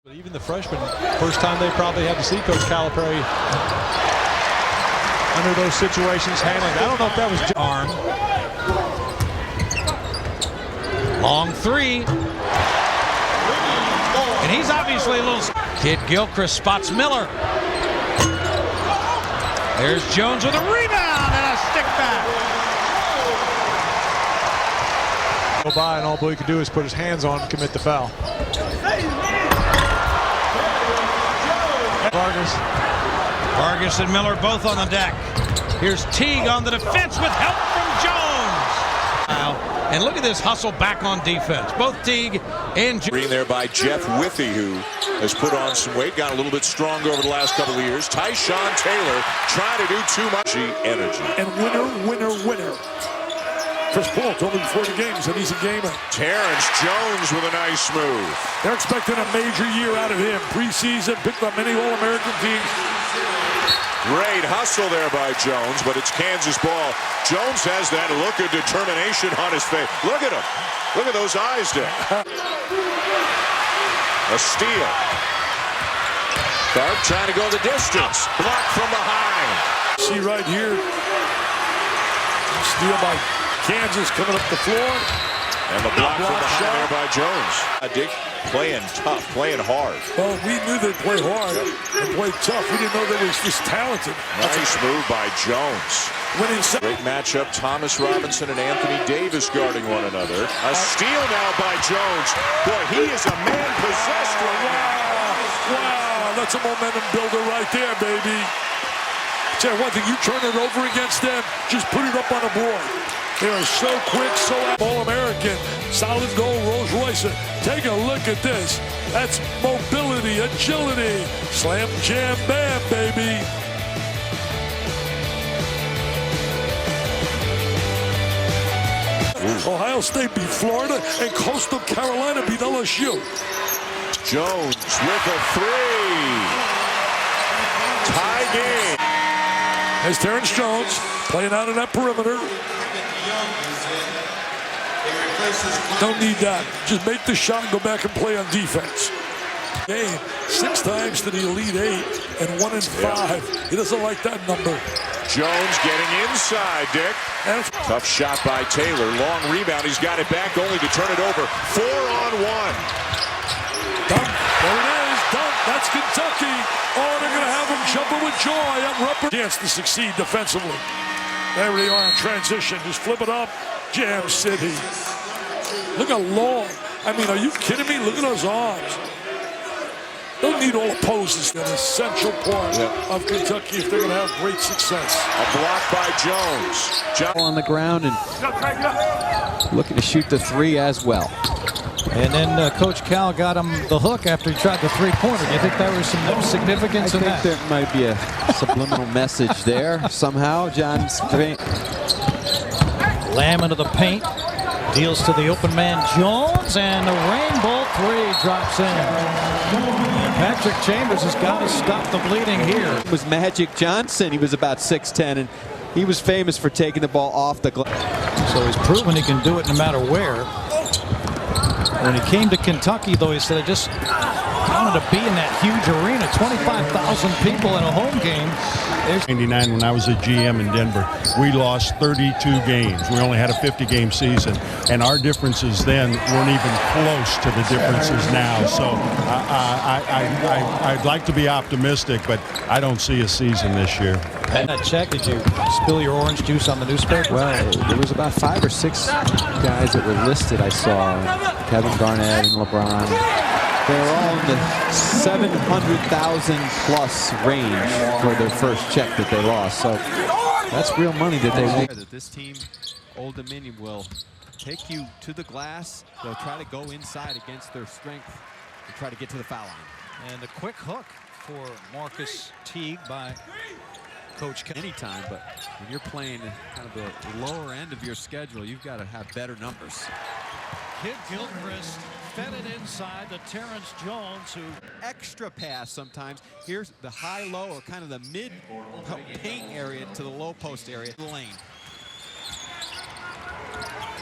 But even the freshmen, first time they probably had to see Coach Calipari under those situations handling. I don't know if that was arm. Long three. And he's obviously a little... Kid Gilchrist spots Miller. There's Jones with a rebound and a stick back. Go by and all Bowie could do is put his hands on and commit the foul. Vargas and Miller both on the deck. Here's Teague on the defense with help from Jones. And look at this hustle back on defense. Both Teague and Jones. Green there by Jeff Withy, who has put on some weight, got a little bit stronger over the last couple of years. Tyshawn Taylor trying to do too much energy. And winner. Chris Paul told me before the games that he's a gamer. Terrence Jones with a nice move. They're expecting a major year out of him. Preseason, picked up many All-American teams. Great hustle there by Jones, but it's Kansas ball. Jones has that look of determination on his face. Look at him. Look at those eyes there. A steal. Tharp trying to go the distance. Blocked from behind. See right here. Steal by Kansas coming up the floor. And the block from behind there by Jones. Dick playing tough, playing hard. Well, we knew they'd play hard and play tough. We didn't know they were just talented. Nice move by Jones. Great matchup. Thomas Robinson and Anthony Davis guarding one another. A steal now by Jones. Boy, he is a man possessed right now. Wow, that's a momentum builder right there, baby. Tell you one thing, you turn it over against them, just put it up on the board. They are so quick, so All-American. Solid goal, Rolls Royce. Take a look at this. That's mobility, agility. Slam, jam, bam, baby. Ohio State beat Florida, and Coastal Carolina beat LSU. Jones with a three. Tie game. As Terrence Jones playing out in that perimeter. Don't need that. Just make the shot and go back and play on defense. Game 6 times to the Elite 8 and 1 in 5. He doesn't like that number. Jones getting inside, Dick. Tough shot by Taylor. Long rebound. He's got it back only to turn it over. 4-on-1. Dunk. There it is. Dunk. That's Kentucky. Oh, they're going to have him jumping with joy. Chance to succeed defensively. There they are in transition. Just flip it up. Jam City. Look how long. I mean, are you kidding me? Look at those arms. Don't need all the poses. An essential part of Kentucky if they're going to have great success. A block by Jones. On the ground and looking to shoot the three as well. And then Coach Cal got him the hook after he tried the three-pointer. Do you think there was some significance in that? I think there might be a subliminal message there somehow. John's Lamb into the paint. Deals to the open man Jones, and the rainbow three drops in. Patrick Chambers has got to stop the bleeding here. It was Magic Johnson. He was about 6'10", and he was famous for taking the ball off the glass. So he's proven he can do it no matter where. When he came to Kentucky, though, he said, I just wanted to be in that huge arena. 25,000 people in a home game. In '99, when I was a GM in Denver, we lost 32 games. We only had a 50-game season, and our differences then weren't even close to the differences now. So I'd like to be optimistic, but I don't see a season this year. And that check, did you spill your orange juice on the newspaper? Well, there was about 5 or 6 guys that were listed. I saw Kevin Garnett and LeBron. They're all in the 700,000 plus range for their first check that they lost. So that's real money that they won. That this team, Old Dominion, will take you to the glass. They'll try to go inside against their strength and try to get to the foul line. And a quick hook for Marcus Teague by Coach Cal. Anytime, but when you're playing kind of the lower end of your schedule, you've got to have better numbers. Kid Gilchrist fed it inside to Terrence Jones, who extra pass sometimes. Here's the high-low or kind of the mid-paint area to the low post area. Lane.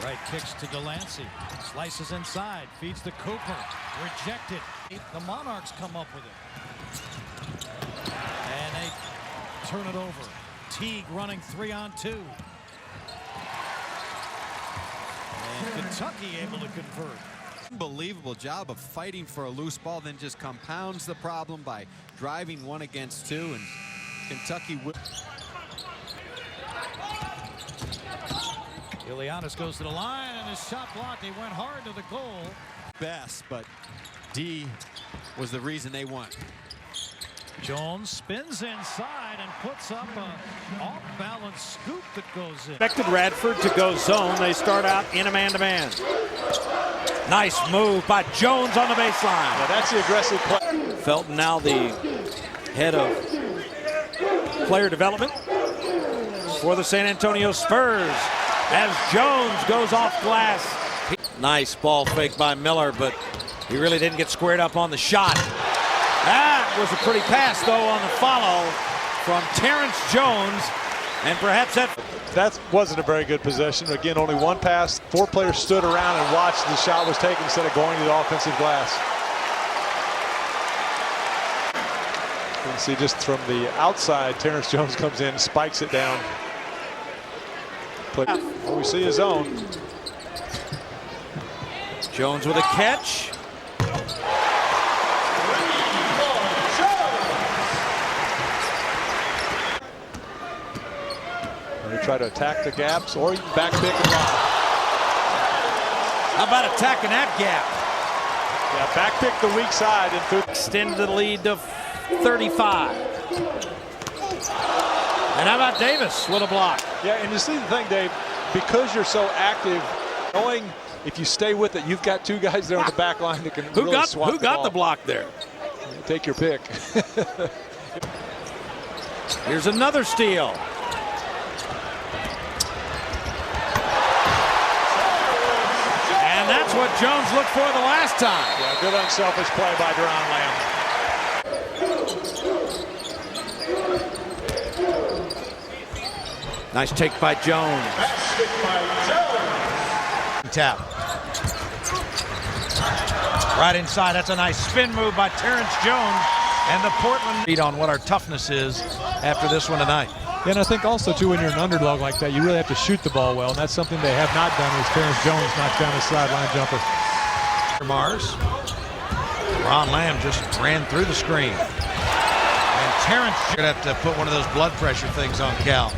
Right kicks to Delancey. Slices inside. Feeds to Cooper. Rejected. The Monarchs come up with it. And they turn it over. Teague running 3-on-2. And Kentucky able to convert. Unbelievable job of fighting for a loose ball, then just compounds the problem by driving 1 against 2, and Kentucky will. Ilianis goes to the line and his shot blocked. He went hard to the goal. Best, but D was the reason they won. Jones spins inside and puts up an off-balance scoop that goes in. Expected Radford to go zone. They start out in a man-to-man. Nice move by Jones on the baseline. Now that's the aggressive play. Felton now the head of player development for the San Antonio Spurs as Jones goes off glass. Nice ball fake by Miller, but he really didn't get squared up on the shot. That was a pretty pass, though, on the follow from Terrence Jones, and perhaps That wasn't a very good possession. Again, only one pass. 4 players stood around and watched the shot was taken instead of going to the offensive glass. You can see just from the outside, Terrence Jones comes in, spikes it down. We see his own. Jones with a catch. Try to attack the gaps, or you can back pick and lob. How about attacking that gap? Yeah, back pick the weak side and through. Extend the lead to 35. And how about Davis with a block? Yeah, and you see the thing, Dave, because you're so active, knowing if you stay with it, you've got 2 guys there on the back line that can really swat Who got the block there? Take your pick. Here's another steal. And that's what Jones looked for the last time. Yeah, good unselfish play by Deron Lamb. Nice take by Jones. Tap. Right inside. That's a nice spin move by Terrence Jones. And the Portland beat on what our toughness is after this one tonight. Yeah, and I think also, too, when you're an underdog like that, you really have to shoot the ball well, and that's something they have not done as Terrence Jones knocks down his sideline jumper. Mars. Ron Lamb just ran through the screen. And Terrence should have to put one of those blood pressure things on Cal.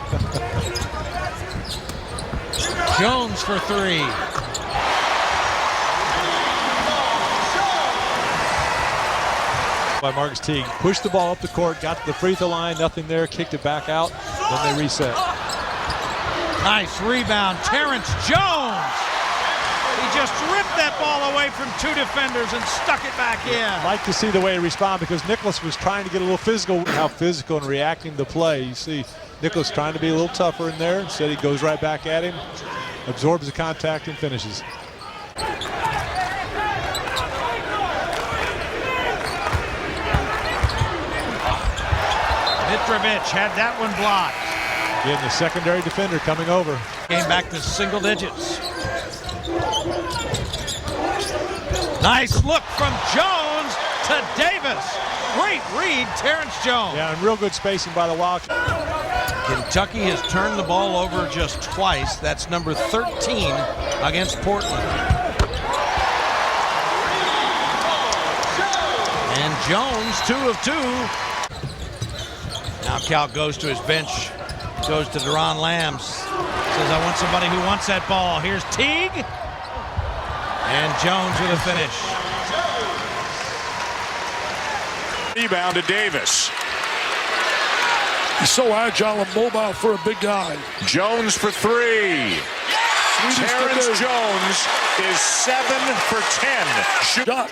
Jones for 3. By Marcus Teague. Pushed the ball up the court, got to the free throw line, nothing there, kicked it back out, then they reset. Nice rebound, Terrence Jones. He just ripped that ball away from 2 defenders and stuck it back in. I'd like to see the way he responded because Nicholas was trying to get a little physical. How physical and reacting to the play. You see Nicholas trying to be a little tougher in there. Instead, he goes right back at him, absorbs the contact, and finishes. Mitrovic had that one blocked. Again, the secondary defender coming over. Came back to single digits. Nice look from Jones to Davis. Great read, Terrence Jones. Yeah, and real good spacing by the Wildcats. Kentucky has turned the ball over just twice. That's number 13 against Portland. And Jones, 2 of 2. Now Cal goes to his bench, goes to Deron Lamb, says, I want somebody who wants that ball. Here's Teague, and Jones with a finish. Rebound to Davis. He's so agile and mobile for a big guy. Jones for 3. Terrence Jones is 7 for 10. Shot.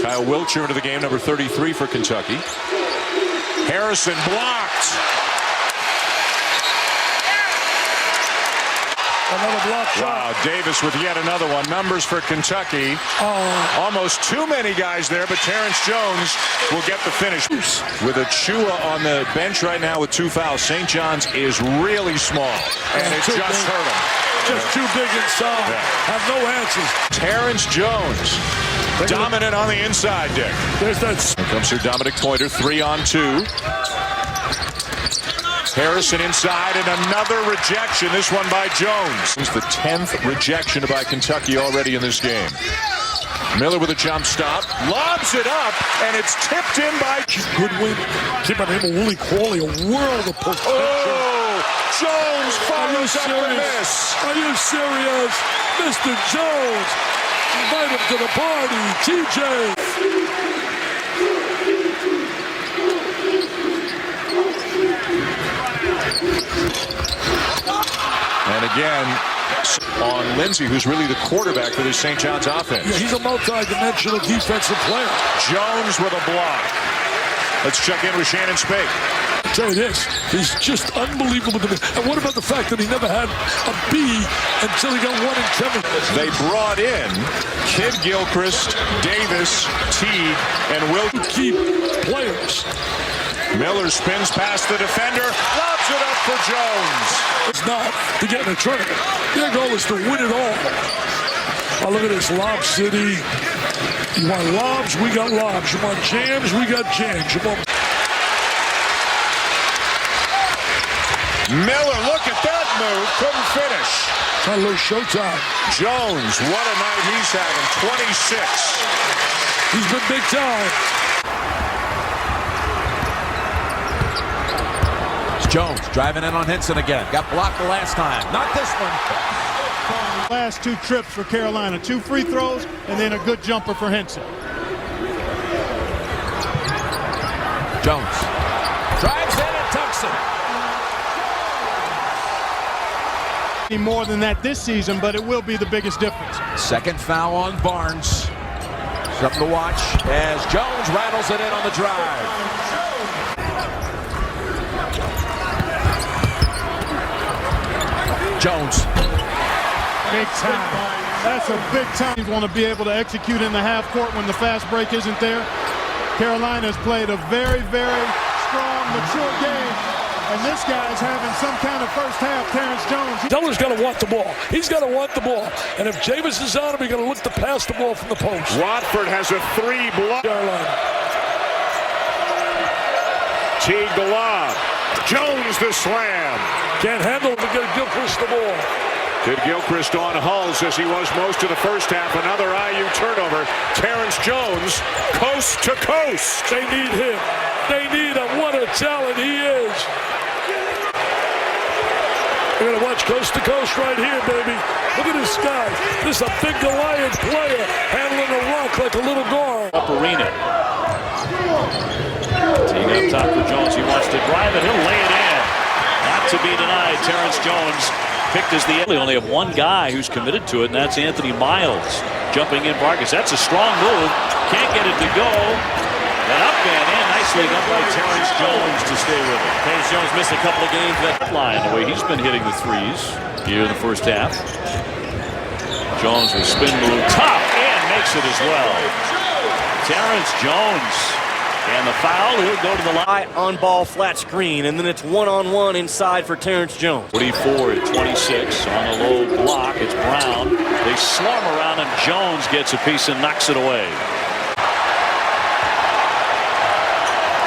Kyle Wiltshire into the game, number 33 for Kentucky. Harrison blocked. Another block shot. Wow, Davis with yet another one. Numbers for Kentucky. Almost too many guys there, but Terrence Jones will get the finish. With Achua on the bench right now with 2 fouls. St. John's is really small, and it just hurt him. Just too big inside. Yeah. Have no answers. Terrence Jones Dominant on the inside, Dick. There's that. Here comes Sir Dominic Pointer, 3-on-2. Harrison inside, and another rejection, this one by Jones. It's the 10th rejection by Kentucky already in this game. Miller with a jump stop, lobs it up, and it's tipped in by Goodwin. Keep on him, Willie Crawley, a world of potential. Oh, Jones follows up the miss. Are you serious? Mr. Jones, invite him to the party, TJ. And again, on Lindsey, who's really the quarterback for this St. John's offense. Yeah, he's a multi-dimensional defensive player. Jones with a block. Let's check in with Shannon Spake. I'll tell you this, he's just unbelievable to me. And what about the fact that he never had a B until he got 1 in 7? They brought in Kid Gilchrist, Davis, Teague, and Will. Key players. Miller spins past the defender, lobs it up for Jones. It's not to get in a tournament. Their goal is to win it all. Oh, look at this, Lob City. You want lobs? We got lobs. You want jams? We got jams. You want... Miller, look at that move, couldn't finish. A little showtime. Jones, what a night he's having, 26. He's been big time. Jones driving in on Henson again. Got blocked the last time. Not this one. Last 2 trips for Carolina. 2 free throws and then a good jumper for Henson. Jones drives in and tucks it. More than that this season, but it will be the biggest difference. Second foul on Barnes. Something to watch as Jones rattles it in on the drive. Jones. Big time. That's a big time. You want to be able to execute in the half court when the fast break isn't there. Carolina has played a very, very strong, mature game. And this guy's having some kind of first half, Terrence Jones. Deller's got to want the ball. He's got to want the ball. And if Javis is on him, he's going to look to pass the ball from the post. Watford has a 3 block. Teague the lob. Jones the slam. Can't handle it to get Gilchrist the ball. Did Gilchrist on Hulls as he was most of the first half. Another IU turnover. Terrence Jones, coast to coast. They need him. They need him. What a talent he is. We're going to watch coast to coast right here, baby. Look at this guy. This is a big Goliath player handling a rock like a little guard. Up arena. Teague up top for Jones. He wants to drive it. He'll lay it in. Not to be denied. Terrence Jones picked as the... They only have 1 guy who's committed to it, and that's Anthony Miles. Jumping in Vargas. That's a strong move. Can't get it to go. And up and in. Nicely done by Terrence Jones to stay with it. Terrence Jones missed a couple of games that line the way he's been hitting the threes here in the first half. Jones will spin move top and makes it as well. Terrence Jones. And the foul, he'll go to the line. On-ball flat screen, and then it's 1-on-1 inside for Terrence Jones. 44 at 26 on a low block. It's Brown. They swarm around, and Jones gets a piece and knocks it away.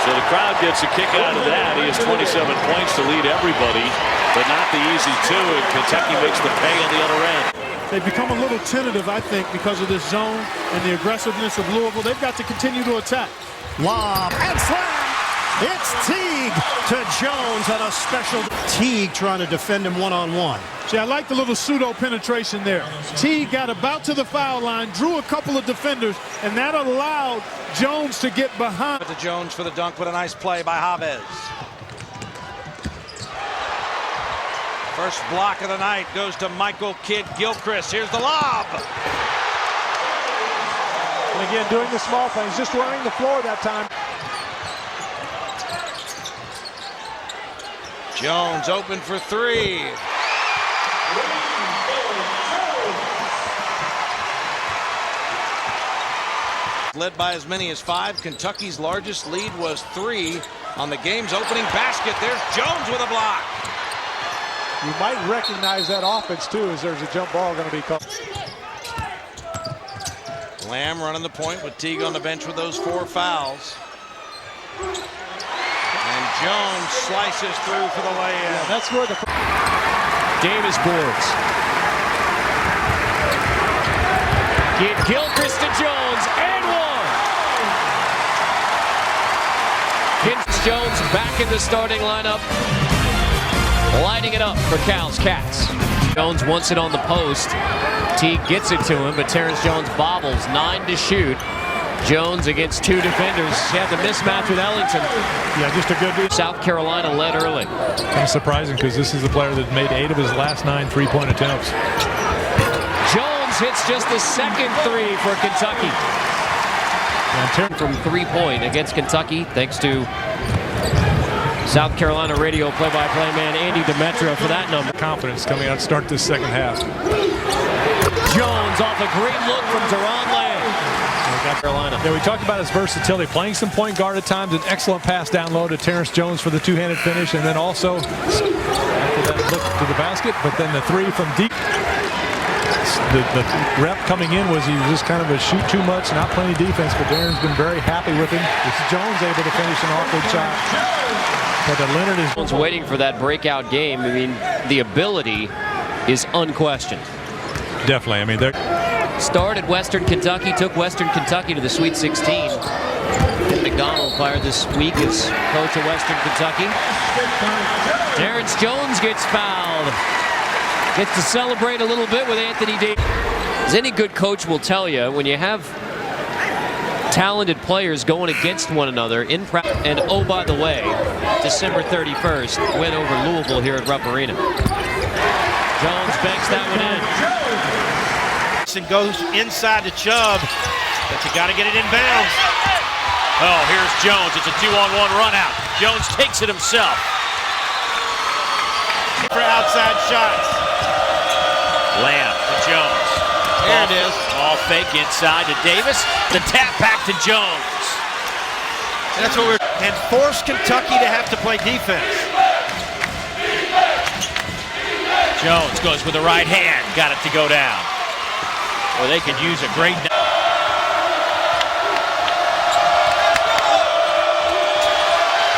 So the crowd gets a kick out of that. He has 27 points to lead everybody, but not the easy 2, and Kentucky makes the pay on the other end. They've become a little tentative, I think, because of this zone and the aggressiveness of Louisville. They've got to continue to attack. Lob and slam. It's Teague to Jones on a special. Teague trying to defend him one-on-one. See, I like the little pseudo penetration there. Teague got about to the foul line, drew a couple of defenders, and that allowed Jones to get behind. To Jones for the dunk, with a nice play by Chavez. First block of the night goes to Michael Kidd Gilchrist. Here's the lob. And again, doing the small things, just running the floor that time. Jones open for 3. Led by as many as 5. Kentucky's largest lead was 3 on the game's opening basket. There's Jones with a block. You might recognize that offense, too, as there's a jump ball going to be called. Lamb running the point with Teague on the bench with those 4 fouls. And Jones slices through for the lay-in. Yeah, that's where the Davis boards. Get Gilchrist to Jones and one. Vince Jones back in the starting lineup, lighting it up for Cal's Cats. Jones wants it on the post. Teague gets it to him, but Terrence Jones bobbles. 9 to shoot. Jones against 2 defenders. He had the mismatch with Ellington. Yeah, just a good read. South Carolina led early. Kind of surprising because this is the player that made 8 of his last 9 three-point attempts. Jones hits just the second 3 for Kentucky. From 3-point against Kentucky, thanks to South Carolina radio play-by-play man Andy Demetra for that number. Confidence coming out to start this second half. Jones off a great look from Teron Lamb. Carolina. Yeah, we talked about his versatility, playing some point guard at times, an excellent pass down low to Terrence Jones for the two-handed finish, and then also after that look to the basket, but then the 3 from deep. The rep coming in was he was just kind of a shoot too much, not playing defense, but Darren's been very happy with him. It's Jones able to finish an awkward shot. But Leonard is Jones waiting for that breakout game. I mean, the ability is unquestioned. definitely. I mean, they're started Western Kentucky, took Western Kentucky to the Sweet 16. McDonald fired this week as coach of Western Kentucky. Terrence Jones gets fouled. Gets to celebrate a little bit with Anthony Davis. As any good coach will tell you, when you have talented players going against one another in practice, and oh, by the way, December 31st, win over Louisville here at Rupp Arena. Jones banks that one in. And goes inside to Chubb, but you got to get it in bounds. Oh, here's Jones. It's a 2-on-1 run out. Jones takes it himself. For outside shots. Lamb to Jones. There it is. All fake inside to Davis. The tap back to Jones. That's what we're... And force Kentucky to have to play defense. Jones goes with the right hand. Got it to go down. Well, they could use a great...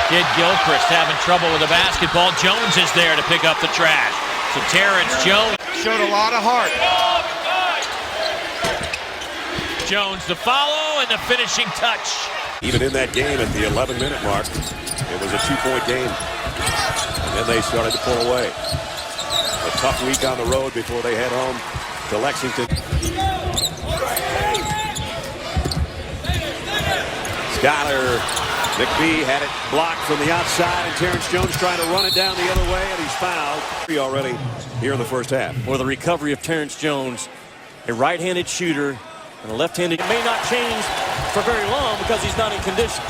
Kid Gilchrist having trouble with the basketball. Jones is there to pick up the trash. So Terrence Jones showed a lot of heart. Jones to follow and the finishing touch. Even in that game at the 11-minute mark, it was a 2-point game. And then they started to pull away. A tough week on the road before they head home to Lexington. Skyler McBee had it blocked from the outside, and Terrence Jones trying to run it down the other way, and he's fouled already here in the first half. Or the recovery of Terrence Jones, a right-handed shooter and a left-handed. It may not change for very long because he's not in condition.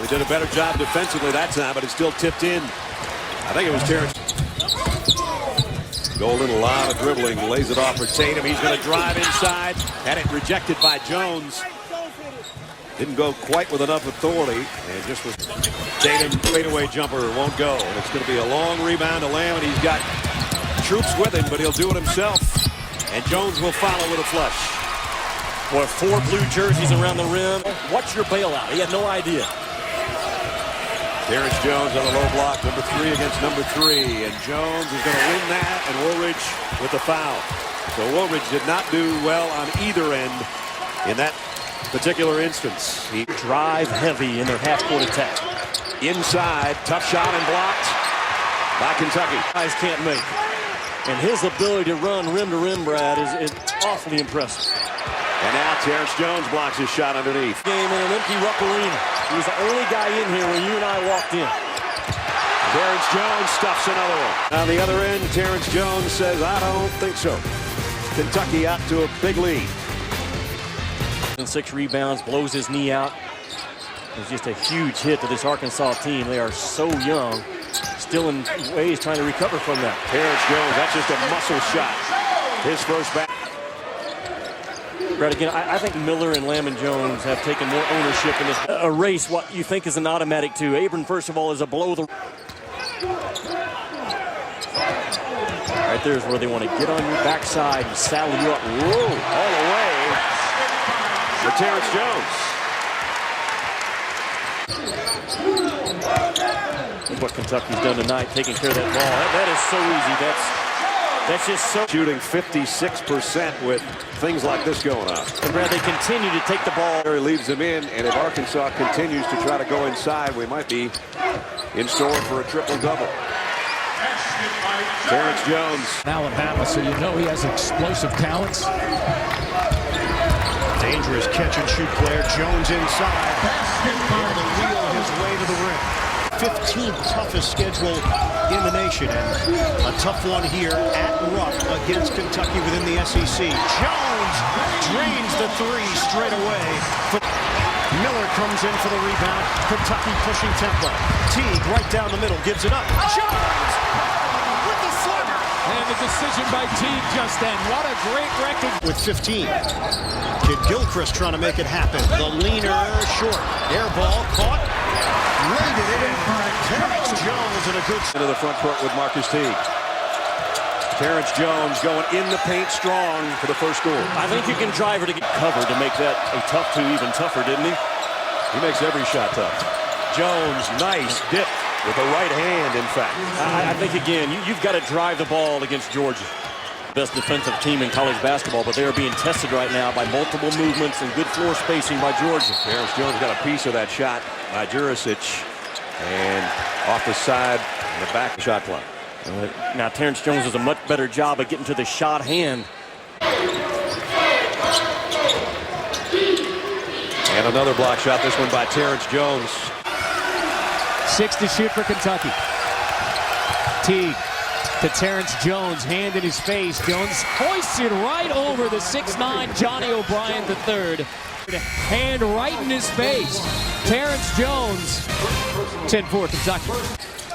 They did a better job defensively that time, but it still tipped in. I think it was Terrence. Golden, a lot of dribbling, lays it off for Tatum. He's going to drive inside. Had it rejected by Jones. Didn't go quite with enough authority. And just with Tatum, fadeaway jumper won't go. And it's going to be a long rebound to Lamb, and he's got troops with him, but he'll do it himself. And Jones will follow with a flush. Boy, 4 blue jerseys around the rim. What's your bailout? He had no idea. Terrence Jones on the low block, number 3 against number 3. And Jones is going to win that, and Woolridge with the foul. So Woolridge did not do well on either end in that particular instance. He drive heavy in their half-court attack. Inside, tough shot and blocked by Kentucky. Guys can't make it. And his ability to run rim to rim, Brad, is awfully impressive. And now Terrence Jones blocks his shot underneath. Game in an empty Rupp Arena. He was the only guy in here when you and I walked in. Terrence Jones stuffs another one. On the other end, Terrence Jones says, I don't think so. Kentucky out to a big lead. And 6 rebounds, blows his knee out. It was just a huge hit to this Arkansas team. They are so young, still in ways trying to recover from that. Terrence Jones, that's just a muscle shot. His first back. Brad, again, I think Miller and Lamb and Jones have taken more ownership in this. A race, what you think is an automatic 2. Abram, first of all, is a below the... Right there is where they want to get on your backside and saddle you up. Whoa, all the way. for Terrence Jones. Look what Kentucky's done tonight, taking care of that ball. That is so easy. That's just so... Shooting 56% with things like this going on. And Brad, they continue to take the ball. He leaves them in, and if Arkansas continues to try to go inside, we might be in store for a triple-double. Terrence Jones. Alabama, so you know he has explosive talents. Dangerous catch-and-shoot player. Jones inside. Able to wheel his way to the rim. 15th toughest schedule in the nation, and a tough one here at Rupp against Kentucky within the SEC. Jones drains the three straight away. Miller comes in for the rebound. Kentucky pushing tempo. Teague right down the middle, gives it up. Jones with the slugger. And the decision by Teague just then. What a great record. With 15. Kid Gilchrist trying to make it happen. The leaner short. Air ball caught. Laid it in. Terrence Jones in a good... Into the front court with Marcus Teague. Terrence Jones going in the paint strong for the first goal. I think you can drive her to get covered to make that a tough two even tougher, didn't he? He makes every shot tough. Jones, nice dip with the right hand, in fact. I think, again, you've got to drive the ball against Georgia. Best defensive team in college basketball, but they are being tested right now by multiple movements and good floor spacing by Georgia. Terrence Jones got a piece of that shot by Jurisic, and off the side, in the back shot clock. Now Terrence Jones does a much better job of getting to the shot hand. And another block shot, this one by Terrence Jones. 6 to shoot for Kentucky. Teague to Terrence Jones, hand in his face. Jones hoists it right over the 6'9" Johnny O'Brien III. Hand right in his face. Terrence Jones, 10-4 Kentucky.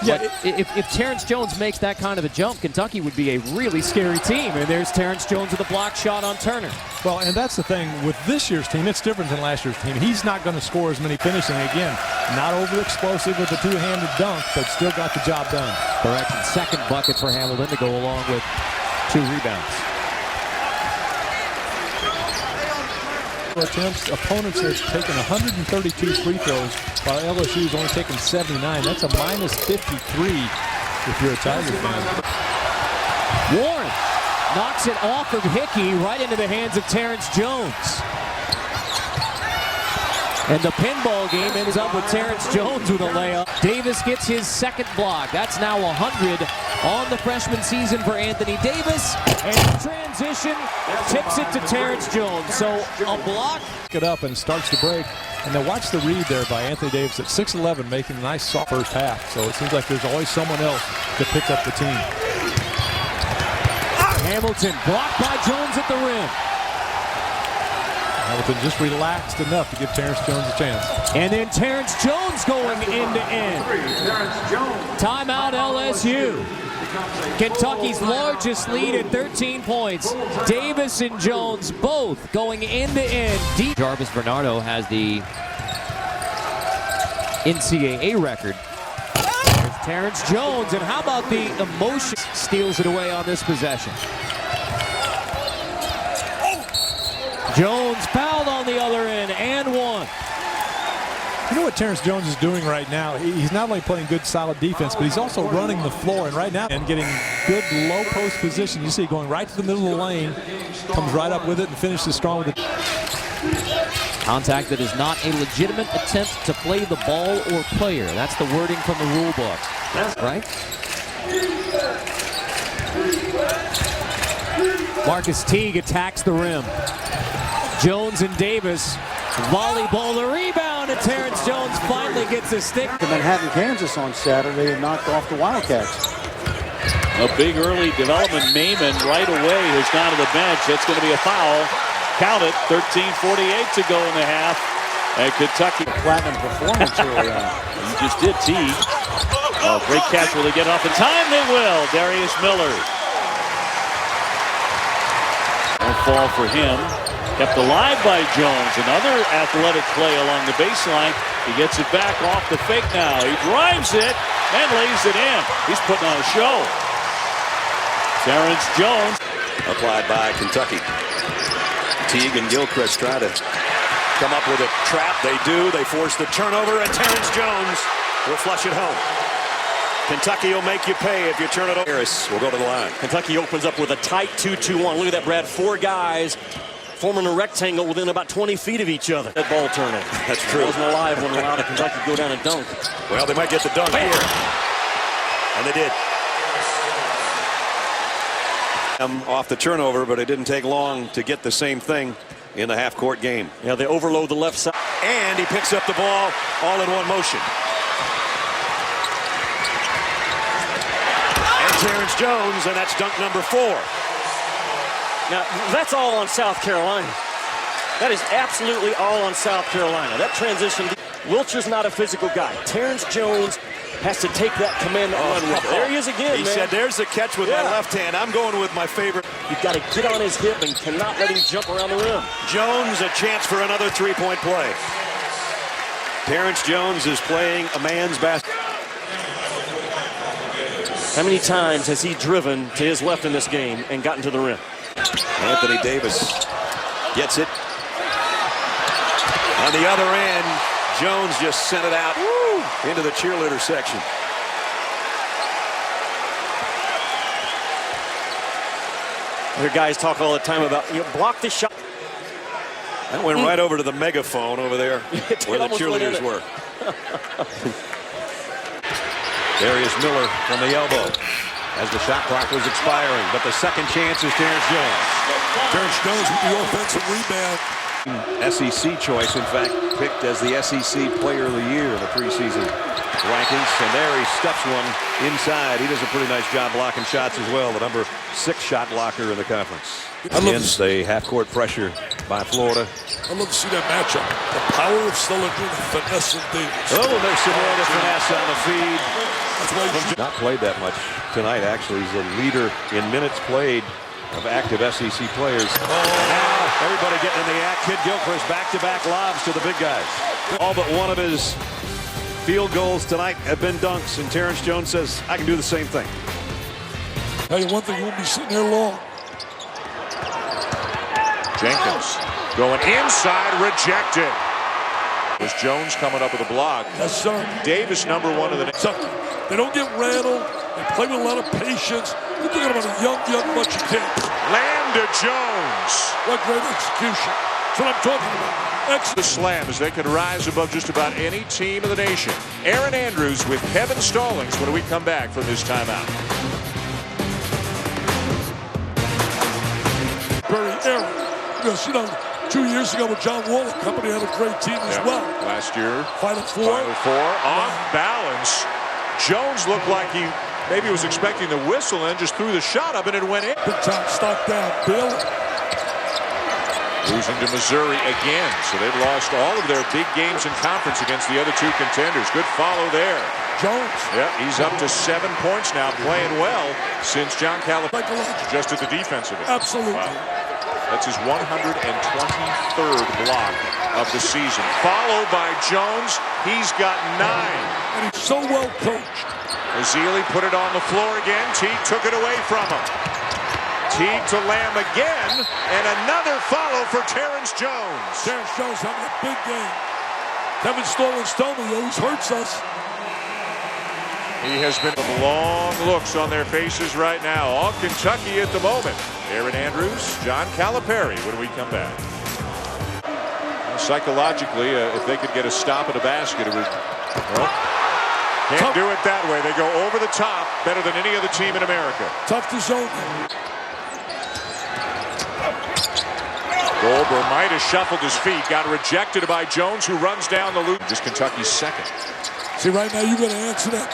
Yeah, if Terrence Jones makes that kind of a jump, Kentucky would be a really scary team. And there's Terrence Jones with a block shot on Turner. Well, and that's the thing with this year's team. It's different than last year's team. He's not going to score as many finishing. Again, not over explosive with the two-handed dunk, but still got the job done. Correct. And second bucket for Hamilton to go along with 2 rebounds. Attempts, opponents have taken 132 free throws, while LSU's only taken 79. That's a minus 53 if you're a Tiger fan. Warren knocks it off of Hickey right into the hands of Terrence Jones. And the pinball game ends up with Terrence Jones with a layup. Davis gets his second block. That's now 100 on the freshman season for Anthony Davis. And in transition, tips it to Terrence Jones. So a block. It up and starts to break. And then watch the read there by Anthony Davis at 6'11", making a nice soft first half. So it seems like there's always someone else to pick up the team. Hamilton blocked by Jones at the rim. Hamilton just relaxed enough to give Terrence Jones a chance. And then Terrence Jones going end to end. Timeout LSU. Kentucky's largest lead at 13 points. Davis and Jones both going end to end. Jarvis Bernardo has the NCAA record. There's Terrence Jones, and how about the emotion? Steals it away on this possession. Jones fouled on the other end, and one. You know what Terrence Jones is doing right now? He's not only playing good, solid defense, but he's also running the floor. And right now, and getting good low post position. You see, going right to the middle of the lane, comes right up with it and finishes strong with it. Contact that is not a legitimate attempt to play the ball or player. That's the wording from the rule book, right? Marcus Teague attacks the rim. Jones and Davis volleyball the rebound, and Terrence Jones finally gets a stick. Manhattan, Kansas on Saturday and knocked off the Wildcats. A big early development. Maiman right away has gone to the bench. That's going to be a foul. Count it. 13:48 to go in the half. And Kentucky. Platinum performance early on. You just did, Teague. Oh, great catch. Will they get off in time? They will. Darius Miller. No fall for him. Kept alive by Jones. Another athletic play along the baseline. He gets it back off the fake now. He drives it and lays it in. He's putting on a show. Terrence Jones. Applied by Kentucky. Teague and Gilchrist try to come up with a trap. They do. They force the turnover, and Terrence Jones will flush it home. Kentucky will make you pay if you turn it over. Harris will go to the line. Kentucky opens up with a tight 2-2-1. Look at that, Brad. 4 guys forming a rectangle within about 20 feet of each other. That ball turnover. That's true. It wasn't alive when allowed Kentucky to go down and dunk. Well, they might get the dunk here. And they did. Off the turnover, but it didn't take long to get the same thing in the half-court game. Yeah, they overload the left side. And he picks up the ball all in one motion. And Terrence Jones, and that's dunk number 4. Now, that's all on South Carolina. That is absolutely all on South Carolina. That transition, Wiltshire's not a physical guy. Terrence Jones has to take that command and run with it. There he is again, He man. said, there's the catch with my left hand. I'm going with my favorite. You've got to get on his hip and cannot let him jump around the rim. Jones, a chance for another three-point play. Terrence Jones is playing a man's basketball. How many times has he driven to his left in this game and gotten to the rim? Anthony Davis gets it. On the other end, Jones just sent it out into the cheerleader section. I hear guys talk all the time about, block the shot. That went right over to the megaphone over there where the cheerleaders were. Darius Miller from the elbow as the shot clock was expiring, but the second chance is Terrence Jones. Terrence Jones with the offensive rebound. SEC choice, in fact, picked as the SEC Player of the Year in the preseason rankings. And there he stuffs one inside. He does a pretty nice job blocking shots as well. The number 6 shot blocker in the conference. Against the half-court pressure by Florida. I'd love to see that matchup. The power of Sullivan, the finesse of Davis. Oh, there's some more of the finesse on the feed. Not played that much tonight, actually. He's a leader in minutes played of active SEC players. Now, everybody getting in the act. Kid Gilchrist back-to-back lobs to the big guys. All but one of his field goals tonight have been dunks, and Terrence Jones says, I can do the same thing. Tell you one thing, you won't be sitting there long. Jenkins going inside, rejected. Was Jones coming up with a block? Yes, sir. Davis, number 1 of the next. They don't get rattled. They play with a lot of patience. You're talking about a young bunch of kids. Lambda Jones. What great execution. That's what I'm talking about. The slam as they could rise above just about any team in the nation. Aaron Andrews with Kevin Stallings when we come back from this timeout. Very Aaron. Because, 2 years ago with John Wall, the company had a great team as well. Last year. Final Four. Off balance. Jones looked like he maybe was expecting the whistle and just threw the shot up and it went in. Big time stock down. Bill. Losing to Missouri again. So they've lost all of their big games in conference against the other 2 contenders. Good follow there. Jones. Yeah, he's up to 7 points now, playing well since John Calipari adjusted the defensive end. Absolutely. Wow. That's his 123rd block of the season. Followed by Jones. He's got 9. And he's so well coached. Ezeli put it on the floor again. Teague took it away from him. Teague to Lamb again. And another follow for Terrence Jones. Terrence Jones having a big game. Kevin Stallings told me he always hurts us. He has been some long looks on their faces right now. All Kentucky at the moment. Aaron Andrews, John Calipari when we come back. Psychologically, if they could get a stop at a basket, it would, well, can't do it that way. They go over the top better than any other team in America. Tough to zone. Goldberg might have shuffled his feet, got rejected by Jones, who runs down the loop. Just Kentucky's second. See, right now, you got to answer that.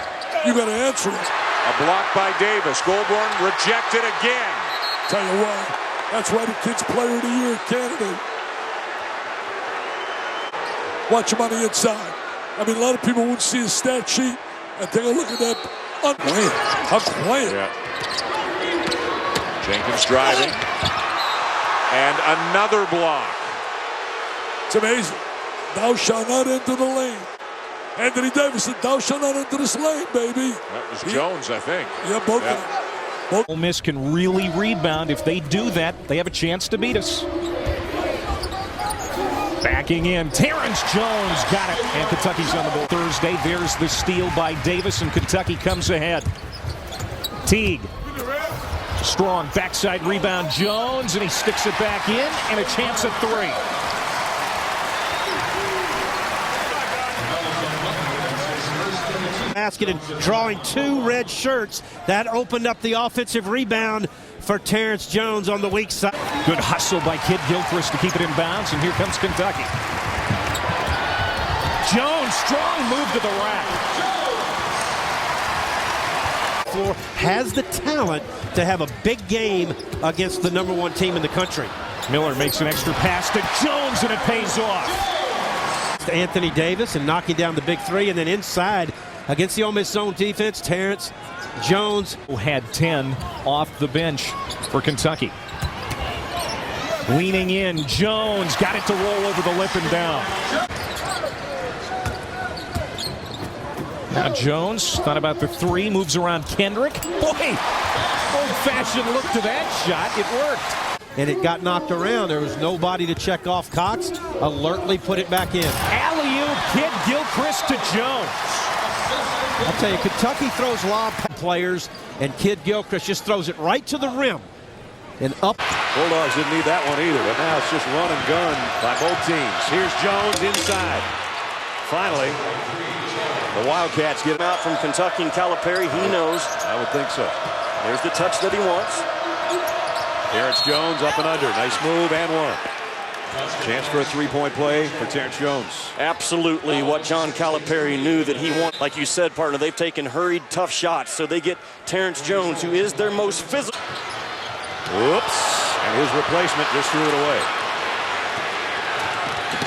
You got to answer it. A block by Davis. Goldberg rejected again. Tell you what, that's why the kid's Player of the Year candidate. Watch him on the inside. I mean, a lot of people wouldn't see his stat sheet and take a look at that. Unquiet. How quiet. Yeah. Jenkins driving. And another block. It's amazing. Thou shalt not enter the lane. Anthony Davis said, thou shalt not enter this lane, baby. That was Jones, I think. Yeah, both of them. Ole Miss can really rebound. If they do that, they have a chance to beat us. Backing in, Terrence Jones got it, and Kentucky's on the board. Thursday, there's the steal by Davis, and Kentucky comes ahead. Teague, strong backside rebound, Jones, and he sticks it back in, and a chance at three. Basket and drawing two red shirts. That opened up the offensive rebound for Terrence Jones on the weak side. Good hustle by Kid Gilchrist to keep it in bounds, and here comes Kentucky. Jones, strong move to the rack. Floor has the talent to have a big game against the #1 team in the country. Miller makes an extra pass to Jones, and it pays off. To Anthony Davis and knocking down the big three, and then inside against the Ole Miss zone defense, Terrence Jones had 10 off the bench for Kentucky. Leaning in, Jones got it to roll over the lip and down. Now Jones thought about the three, moves around Kendrick. Boy, old-fashioned look to that shot. It worked. And it got knocked around. There was nobody to check off. Cox alertly put it back in. Alley-oop, Kid Gilchrist to Jones. I'll tell you, Kentucky throws lob players, and Kid Gilchrist just throws it right to the rim and up. Bulldogs didn't need that one either, but now it's just run and gun by both teams. Here's Jones inside. Finally, the Wildcats get him out from Kentucky and Calipari. He knows. I would think so. There's the touch that he wants. Terrence Jones up and under. Nice move and one. Chance for a three-point play for Terrence Jones. Absolutely what John Calipari knew that he wanted. Like you said, partner, they've taken hurried, tough shots, so they get Terrence Jones, who is their most physical. Whoops, and his replacement just threw it away.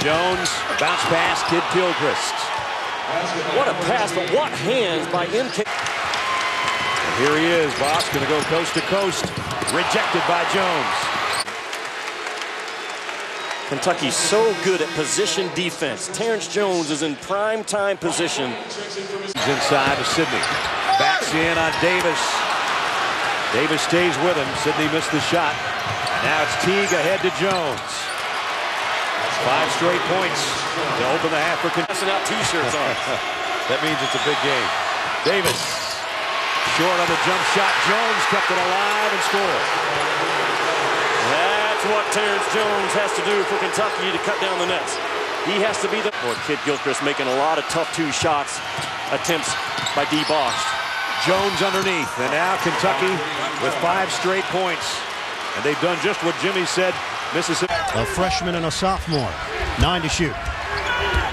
Jones, bounce pass, Kid Gilchrist. What a pass, but what hands by MK. And here he is, Boss, going to go coast to coast. Rejected by Jones. Kentucky's so good at position defense. Terrence Jones is in prime time position. He's inside to Sidney. Backs in on Davis. Davis stays with him. Sidney missed the shot. Now it's Teague ahead to Jones. 5 straight points to open the half for Kentucky. Passing out T-shirts on. That means it's a big game. Davis short on the jump shot. Jones kept it alive and scored. That's what Terrence Jones has to do for Kentucky to cut down the nets. He has to be the Kid Gilchrist making a lot of tough two-shots attempts by D. Bosch. Jones underneath, and now Kentucky with 5 straight points. And they've done just what Jimmy said. Mississippi. A freshman and a sophomore. 9 to shoot.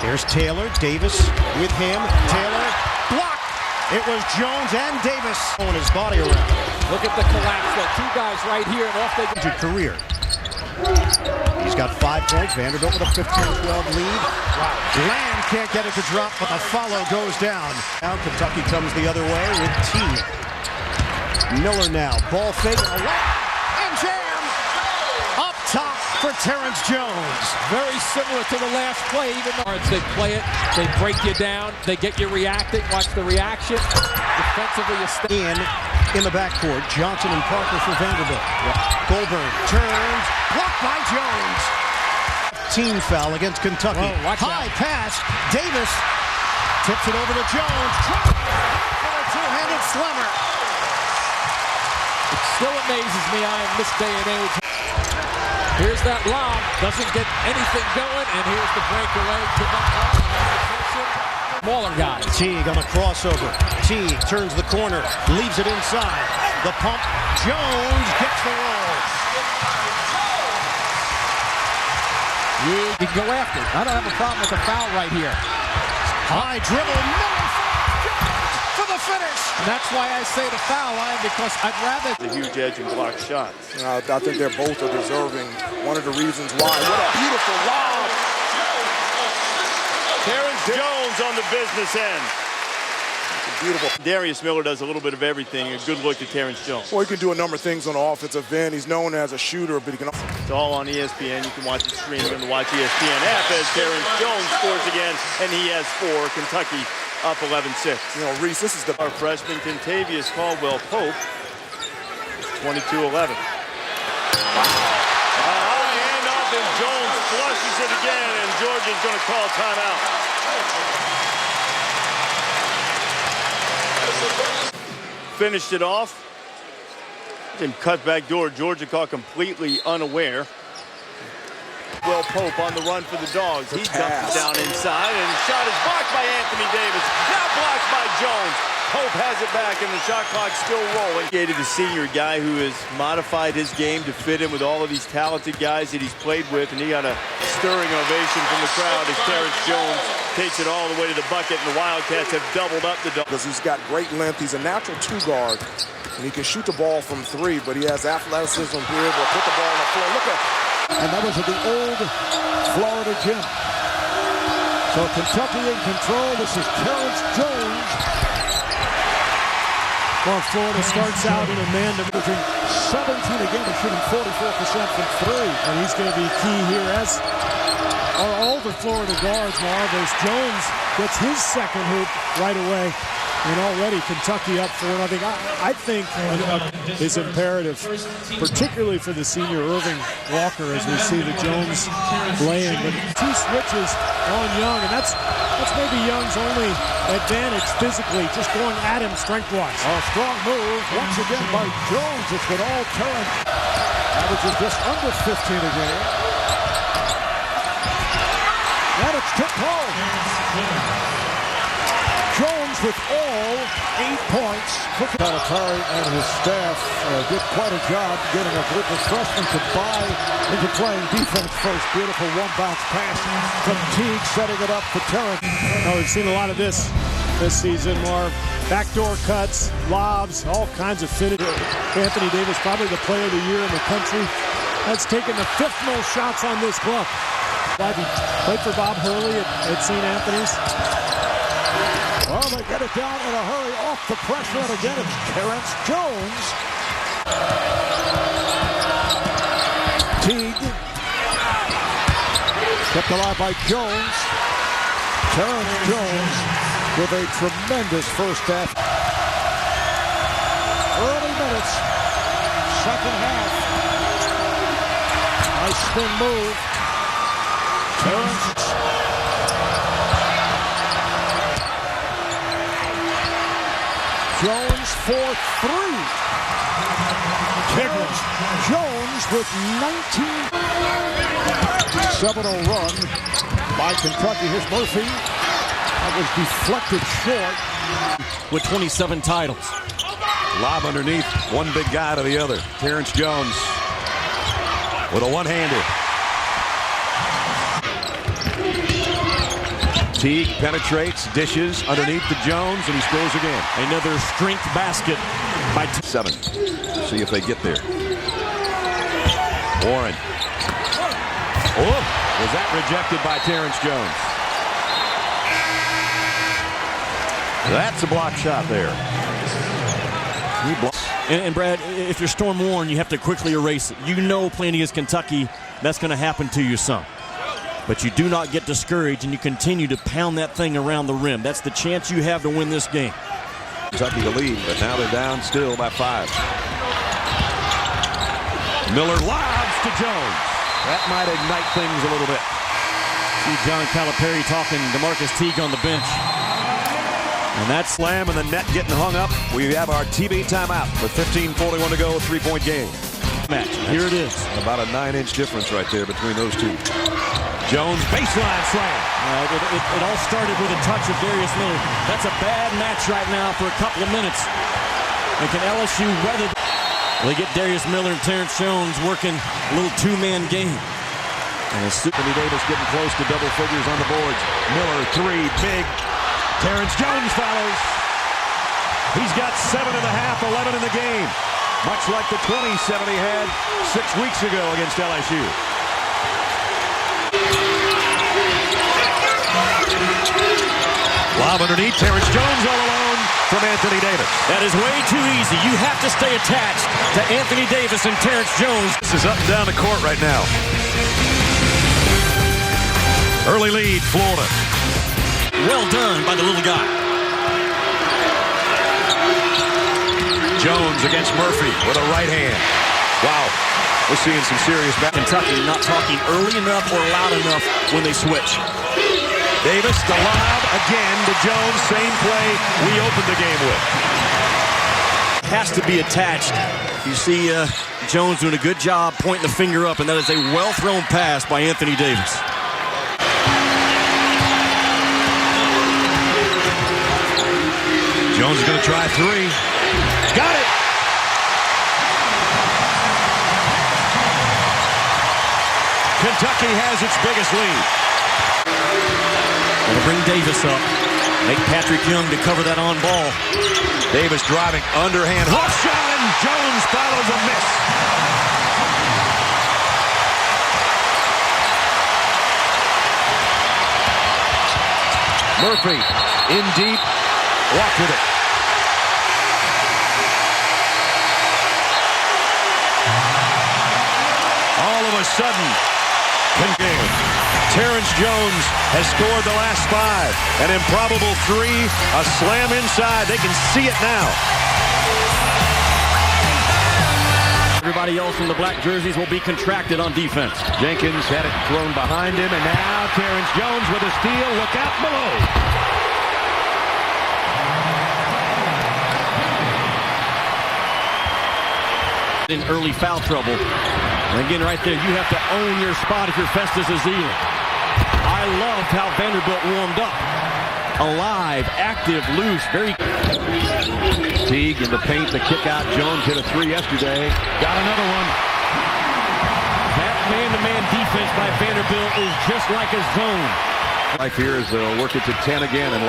Here's Taylor. Davis with him. Taylor blocked. It was Jones and Davis on his body around. Look at the collapse. Got 2 guys right here, and off they go. Career. He's got 5 points. Vanderbilt with a 15-12 lead. Lamb can't get it to drop, but the follow goes down. Now Kentucky comes the other way with Teague. Miller now. Ball fake. And jam. Up top for Terrence Jones. Very similar to the last play. Even though they play it, they break you down, they get you reacting. Watch the reaction. Defensively, you stay in the backcourt. Johnson and Parker for Vanderbilt. Goldberg turns, blocked by Jones. Team foul against Kentucky. High pass. Davis tips it over to Jones. For a two-handed slammer. It still amazes me in this day and age. Here's that lob. Doesn't get anything going, and here's the breakaway. Smaller guy. Teague on a crossover. Teague turns the corner, leaves it inside. The pump. Jones gets the roll. You can go after. I don't have a problem with the foul right here. High dribble. Miller for the finish. And that's why I say the foul line, because I'd rather. The huge edge and block shots. I think they're both are deserving. One of the reasons why. What a beautiful lob. Terrence Jones on the business end. Beautiful. Darius Miller does a little bit of everything. A good look at Terrence Jones. Well, he can do a number of things on the offensive end. He's known as a shooter, but he can. It's all on ESPN. You can watch it streaming and watch ESPN app as Terrence Jones scores again, and he has 4. Kentucky up 11-6. You know, Reese, this is our freshman Contavious Caldwell Pope. 22-11. Wow. Handoff, and Jones flushes it again, and Georgia's going to call timeout. Finished it off. Then cut back door. Georgia caught completely unaware. Will Pope on the run for the Dogs. He dumps it down inside, and the shot is blocked by Anthony Davis. Now blocked by Jones. Pope has it back, and the shot clock's still rolling. Getty, the senior guy who has modified his game to fit in with all of these talented guys that he's played with, and he got a stirring ovation from the crowd as Terrence Jones takes it all the way to the bucket, and the Wildcats have doubled up the Dogs. Because he's got great length. He's a natural two-guard, and he can shoot the ball from three, but he has athleticism to be able to put the ball on the floor. Look at. And that was at the old Florida gym. So Kentucky in control. This is Terrence Jones. Well, Florida starts out in a man averaging 17 a game and shooting 44% from three. And he's going to be key here, as are all the Florida guards, Marv, as Jones gets his second hoop right away. And already Kentucky up 4-0. I think is imperative, particularly for the senior Irving Walker, as we see the Jones laying. But two switches on Young, and that's maybe Young's only advantage physically, just going at him strength-wise. A strong move once again by Jones. It's been all Terrence. Averages just under 15 a game. And it's tipped home. Jones with all 8 points. Atari and his staff did quite a job getting a group of freshmen to buy into playing defense first. Beautiful one-bounce pass from Teague, setting it up for Terrence. Oh, we've seen a lot of this season, Marv. Backdoor cuts, lobs, all kinds of finish. Anthony Davis, probably the player of the year in the country, has taken the 5th most shots on this club. He played for Bob Hurley at St. Anthony's. Well, they get it down in a hurry off the pressure, and again it's Terrence Jones. Teague. Kept alive by Jones. Terrence Jones with a tremendous first half. Early minutes, second half. Nice spin move. Terrence. Jones for three. Terrence Jones with 19. 7-0 run by Kentucky. Here's Murphy. That was deflected short. With 27 titles. Lob underneath, one big guy to the other. Terrence Jones with a one-hander. Teague penetrates, dishes underneath to Jones, and he scores again. Another strength basket by 7. See if they get there. Warren. Oh, was that rejected by Terrence Jones? That's a block shot there. And Brad, if you're Storm Warren, you have to quickly erase it. You know playing against Kentucky, that's going to happen to you some. But you do not get discouraged, and you continue to pound that thing around the rim. That's the chance you have to win this game. Kentucky to lead, but now they're down still by 5. Miller lobs to Jones. That might ignite things a little bit. See John Calipari talking to Marcus Teague on the bench. And that slam and the net getting hung up. We have our TV timeout with 15:41 to go, a 3-point game. Match. Here it is. About a 9-inch difference right there between those two. Jones baseline slam. It all started with a touch of Darius Miller. That's a bad match right now for a couple of minutes. And can LSU weather? They get Darius Miller and Terrence Jones working a little two-man game. And Anthony Davis getting close to double figures on the boards. Miller, 3, big. Terrence Jones follows. He's got 7.5, 11 in the game. Much like the 27 he had 6 weeks ago against LSU. Lob underneath, Terrence Jones all alone from Anthony Davis. That is way too easy. You have to stay attached to Anthony Davis and Terrence Jones. This is up and down the court right now. Early lead, Florida. Well done by the little guy. Jones against Murphy with a right hand. Wow. We're seeing some serious Kentucky not talking early enough or loud enough when they switch. Davis, the lob again to Jones. Same play we opened the game with. Has to be attached. You see Jones doing a good job pointing the finger up, and that is a well-thrown pass by Anthony Davis. Jones is going to try three. Got it! Kentucky has its biggest lead. Going to bring Davis up. Make Patrick Young to cover that on ball. Davis driving underhand hook shot, and Jones follows a miss. Murphy in deep, walked with it. All of a sudden, Terrence Jones has scored the last 5. An improbable 3, a slam inside. They can see it now. Everybody else in the black jerseys will be contracted on defense. Jenkins had it thrown behind him, and now Terrence Jones with a steal. Look out below. In early foul trouble. And again, right there, you have to own your spot if you're Festus Ezeli. I loved how Vanderbilt warmed up. Alive, active, loose, very... Teague in the paint, the kick out. Jones hit a 3 yesterday. Got another one. That man-to-man defense by Vanderbilt is just like a zone. Life here is work it to 10 again, and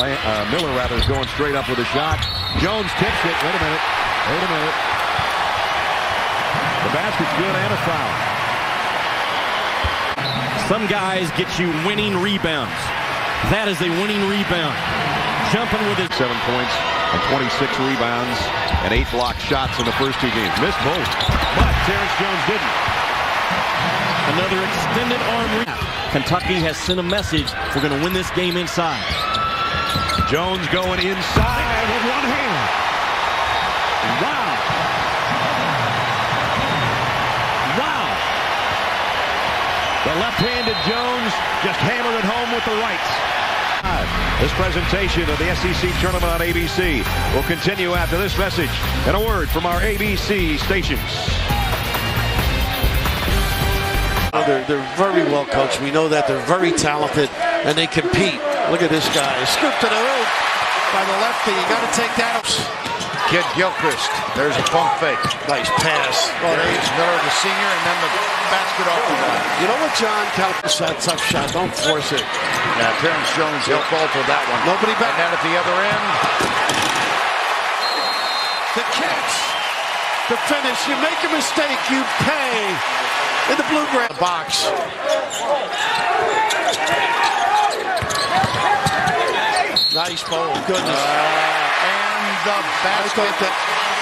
Miller rather is going straight up with a shot. Jones tips it. Wait a minute. The basket's good and a foul. Some guys get you winning rebounds. That is a winning rebound. Jumping with his 7 points and 26 rebounds and 8 blocked shots in the first 2 games. Missed both, but Terrence Jones didn't. Another extended arm rebound. Kentucky has sent a message. We're going to win this game inside. Jones going inside with one hand. Wow. The left-handed Jones just hammered it home with the right. This presentation of the SEC Tournament on ABC will continue after this message and a word from our ABC stations. They're very well coached. We know that they're very talented and they compete. Look at this guy. Scoop to the hoop by the lefty. You got to take that up. Kid Gilchrist. There's a pump fake. Nice pass. Oh, there's Miller, the senior, and then the basket off the line. You know what, John? Calip's that tough shot. Don't force it. Yeah, Terrence Jones, he'll fall for that one. Nobody back. And then at the other end. The catch. The finish. You make a mistake, you pay. In the blue-grass box. Nice ball. Goodness. And the basket.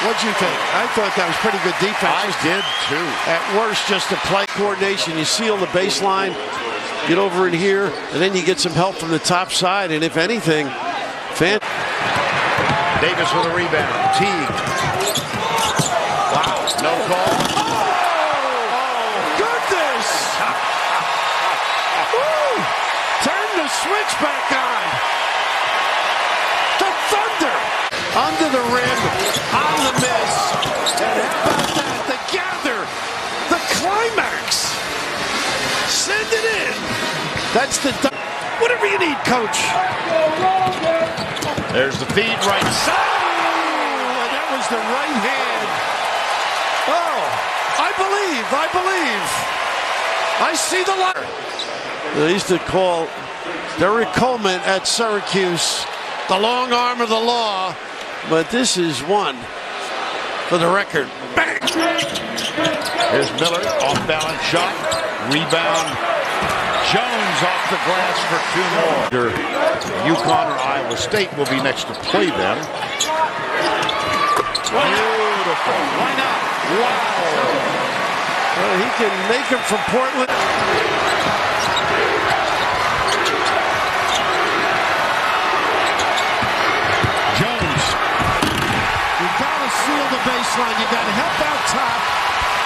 What'd you think? I thought that was pretty good defense. I did too. At worst, just a play coordination. You seal the baseline, get over in here, and then you get some help from the top side. And if anything, Davis with a rebound. Teague. Wow, no call. Goodness! Turn the switch back on. The Thunder under the rim, on the miss. And how about that? The gather, the climax. Send it in. That's the whatever you need, coach. There's the feed right side. Oh, and that was the right hand. Oh, I believe. I see the light. They used to call Derek Coleman at Syracuse the long arm of the law, but this is one for the record. Bang! Here's Miller, off-balance shot, rebound. Jones off the glass for 2 more. UConn or Iowa State will be next to play them. Beautiful. Why not? Wow. Well, he can make him from Portland. Jones. You got to seal the baseline. You got to help out top.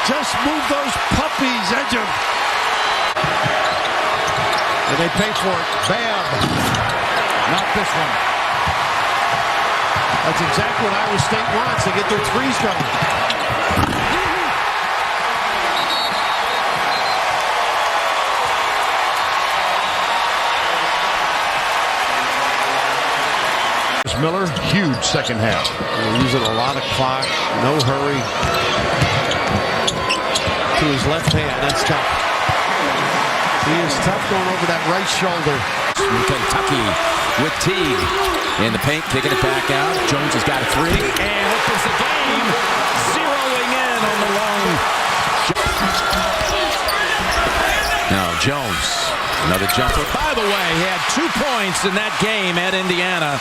Just move those puppies, edge them. And they pay for it. Bam. Not this one. That's exactly what Iowa State wants. They get their threes going. Miller, huge second half. They're using a lot of clock, no hurry. To his left hand, that's tough. He is tough going over that right shoulder. Kentucky with Teague in the paint, kicking it back out. Jones has got a three and opens the game, zeroing in on the long shot. Now Jones, another jumper. By the way, he had 2 points in that game at Indiana,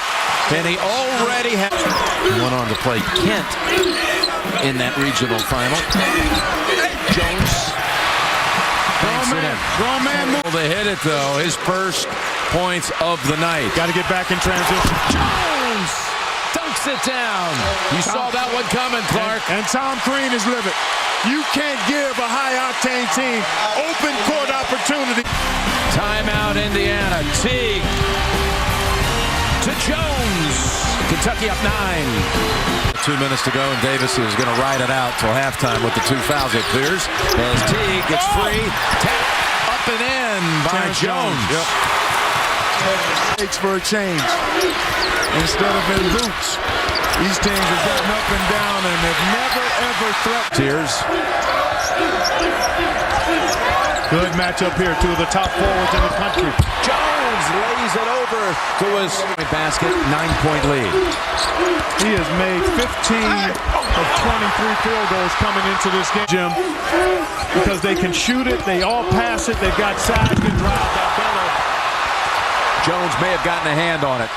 and he already had. He went on to play Kent in that regional final. Jones. Grown man. They hit it though. His first points of the night. Got to get back in transition. Jones dunks it down. You saw that one coming, Clark. And Tom Crean is livid. You can't give a high-octane team open court opportunity. Timeout, Indiana. Teague to Jones. Kentucky up 9. 2 minutes to go, and Davis is going to ride it out till halftime with the 2 fouls. It clears as Teague gets free. Tap up and in by Terrence Jones. Yep. Takes for a change. Instead of in boots, these teams have gotten up and down and have never, ever threatened. Tears. Good matchup here. 2 of the top forwards in the country. Jones lays it over to his basket. 9-point lead. He has made 15 of 23 field goals coming into this game, Jim, because they can shoot it, they all pass it, they've got size to drive that Bello. Jones may have gotten a hand on it.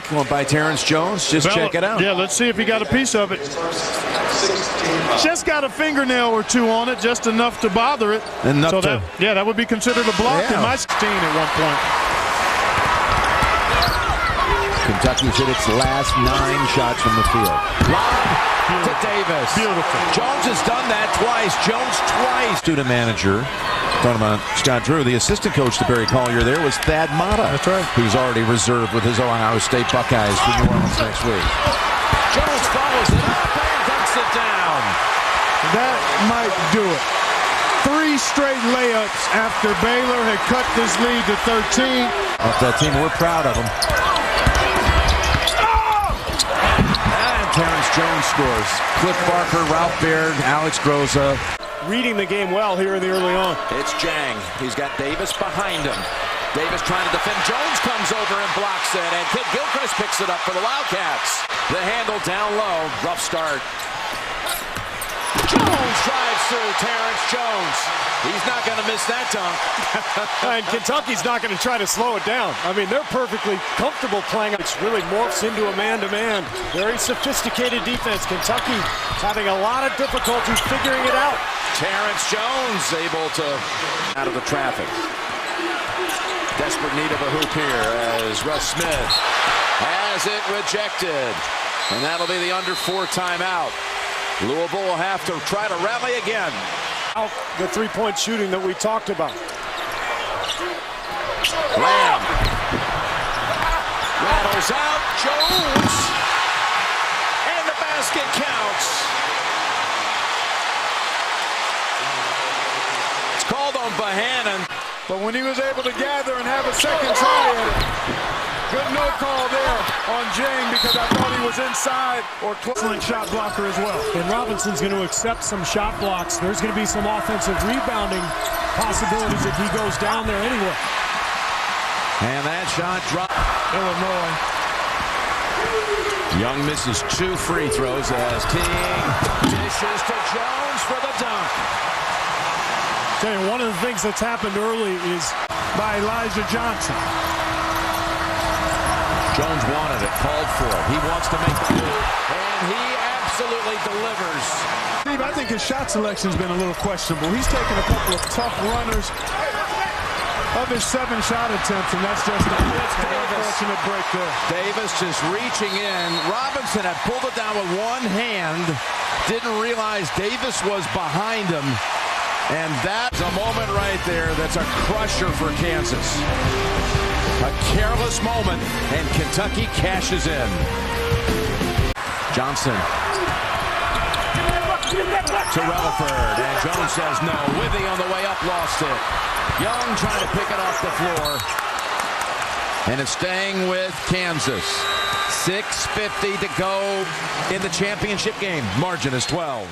Going by Terrence Jones. Just check it out. Yeah, let's see if he got a piece of it. Just got a fingernail or 2 on it, just enough to bother it. Enough so to. that would be considered a block in my 16 at one point. Kentucky's hit its last 9 shots from the field. Lob to Davis. Beautiful. Jones has done that twice. Jones twice. Student manager. Talking about Scott Drew, the assistant coach to Barry Collier there was Thad Matta. That's right. Who's already reserved with his Ohio State Buckeyes for New Orleans next week. Jones follows it up and dunks it down. That might do it. 3 straight layups after Baylor had cut this lead to 13. Off that team, we're proud of them. And Terrence Jones scores. Cliff Barker, Ralph Baird, Alex Groza. Reading the game well here in the early on. It's Jang. He's got Davis behind him. Davis trying to defend. Jones comes over and blocks it, and Kid Gilchrist picks it up for the Wildcats. The handle down low. Rough start. Jones drives through. Terrence Jones. He's not going to miss that dunk. And Kentucky's not going to try to slow it down. I mean, they're perfectly comfortable playing. It really morphs into a man-to-man. Very sophisticated defense. Kentucky having a lot of difficulty figuring it out. Terrence Jones able to out of the traffic. Desperate need of a hoop here as Russ Smith has it rejected. And that'll be the under 4 timeout. Louisville will have to try to rally again. Out the 3-point shooting that we talked about. Lamb rattles out. Jones. And the basket counts. It's called on Bohannon. But when he was able to gather and have a second try at it, good no call there on Jang because I thought he was inside or excellent shot blocker as well. And Robinson's going to accept some shot blocks. There's going to be some offensive rebounding possibilities if he goes down there anyway. And that shot dropped. Illinois. Young misses 2 free throws as Teague dishes to Jones for the dunk. Tell you, one of the things that's happened early is by Elijah Johnson. Jones wanted it, called for it. He wants to make the move, and he absolutely delivers. Steve, I think his shot selection's been a little questionable. He's taken a couple of tough runners. of his 7 shot attempts, and that's just an unfortunate break there. Davis just reaching in. Robinson had pulled it down with one hand. Didn't realize Davis was behind him. And that's a moment right there that's a crusher for Kansas. A careless moment, and Kentucky cashes in. Johnson to Relaford, and Jones says no. Withy on the way up lost it. Young trying to pick it off the floor. And it's staying with Kansas. 6:50 to go in the championship game. Margin is 12.